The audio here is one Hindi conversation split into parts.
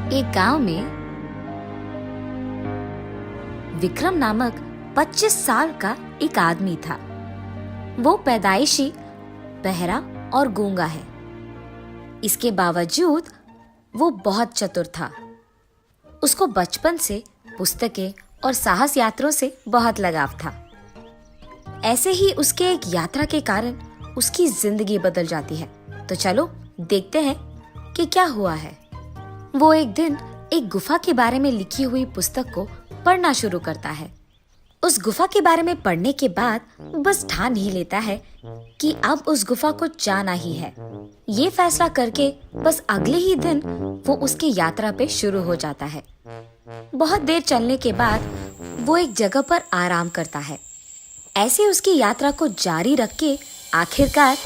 एक गांव में विक्रम नामक 25 साल का एक आदमी था। वो पैदाइशी बहरा और गूंगा है। इसके बावजूद वो बहुत चतुर था। उसको बचपन से पुस्तकें और साहस यात्रों से बहुत लगाव था। ऐसे ही उसके एक यात्रा के कारण उसकी जिंदगी बदल जाती है। तो चलो देखते हैं कि क्या हुआ है। वो एक दिन एक गुफा के बारे में लिखी हुई पुस्तक को पढ़ना शुरू करता है। उस गुफा के बारे में पढ़ने के बाद बस ठान ही लेता है कि अब उस गुफा को जाना ही है। ये फैसला करके बस अगले ही दिन वो उसकी यात्रा पे शुरू हो जाता है। बहुत देर चलने के बाद वो एक जगह पर आराम करता है। ऐसे उसकी यात्रा को जारी रख के आखिरकार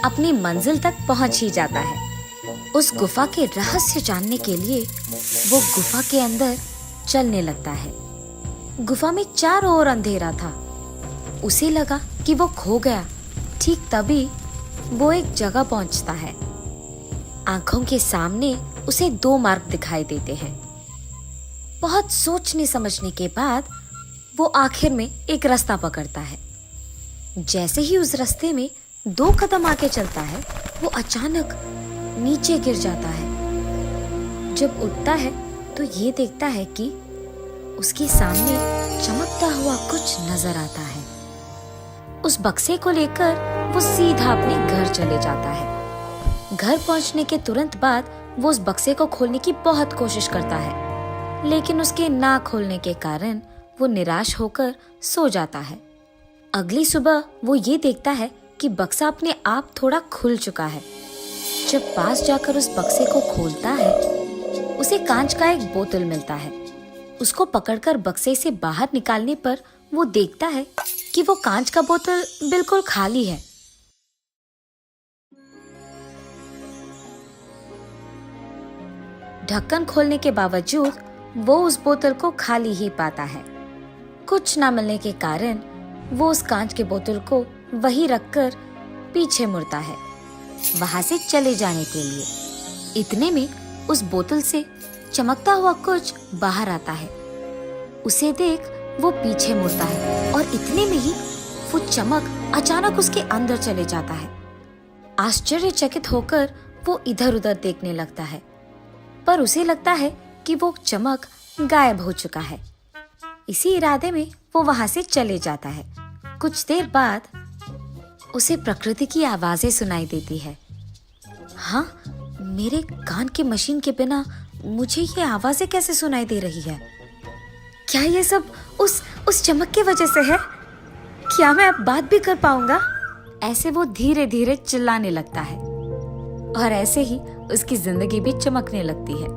अपनी मंजिल तक पहुंच ही जाता है। उस गुफा के रहस्य जानने के लिए वो गुफा के अंदर चलने लगता है। गुफा में चारों ओर अंधेरा था। उसे लगा कि वो खो गया। ठीक तभी वो एक जगह पहुंचता है। आंखों के सामने उसे 2 मार्ग दिखाई देते हैं। बहुत सोचने समझने के बाद वो आखिर में एक रास्ता पकड़ता है। जैसे ही उस रास्ते में 2 कदम आगे चलता है, वो अचानक नीचे गिर जाता है। जब उठता है तो ये देखता है कि उसके सामने चमकता हुआ कुछ नजर आता है। उस बक्से को लेकर वो सीधा अपने घर चले जाता है। घर पहुंचने के तुरंत बाद वो उस बक्से को खोलने की बहुत कोशिश करता है, लेकिन उसके ना खोलने के कारण वो निराश होकर सो जाता है। अगली सुबह वो ये देखता है कि बक्सा अपने आप थोड़ा खुल चुका है। जब पास जाकर उस बक्से को खोलता है, उसे कांच का एक बोतल मिलता है। उसको पकड़कर बक्से से बाहर निकालने पर वो देखता है कि वो कांच का बोतल बिल्कुल खाली है। ढक्कन खोलने के बावजूद वो उस बोतल को खाली ही पाता है। कुछ न मिलने के कारण वो उस कांच के बोतल को वहीं रखकर पीछे मुड़ता है, वहां से चले जाने के लिए। इतने में उस बोतल से चमकता हुआ कुछ बाहर आता है। उसे देख वो पीछे मुड़ता है और इतने में ही वो चमक अचानक उसके अंदर चले जाता है। आश्चर्यचकित होकर वो इधर उधर देखने लगता है, पर उसे लगता है कि वो चमक गायब हो चुका है। इसी इरादे में वो वहां से चले जाता है। कुछ देर बाद उसे प्रकृति की आवाजें सुनाई देती है। हाँ, मेरे कान के मशीन के बिना मुझे ये आवाजें कैसे सुनाई दे रही है? क्या ये सब उस चमक की वजह से है? क्या मैं अब बात भी कर पाऊंगा? ऐसे वो धीरे धीरे चिल्लाने लगता है और ऐसे ही उसकी जिंदगी भी चमकने लगती है।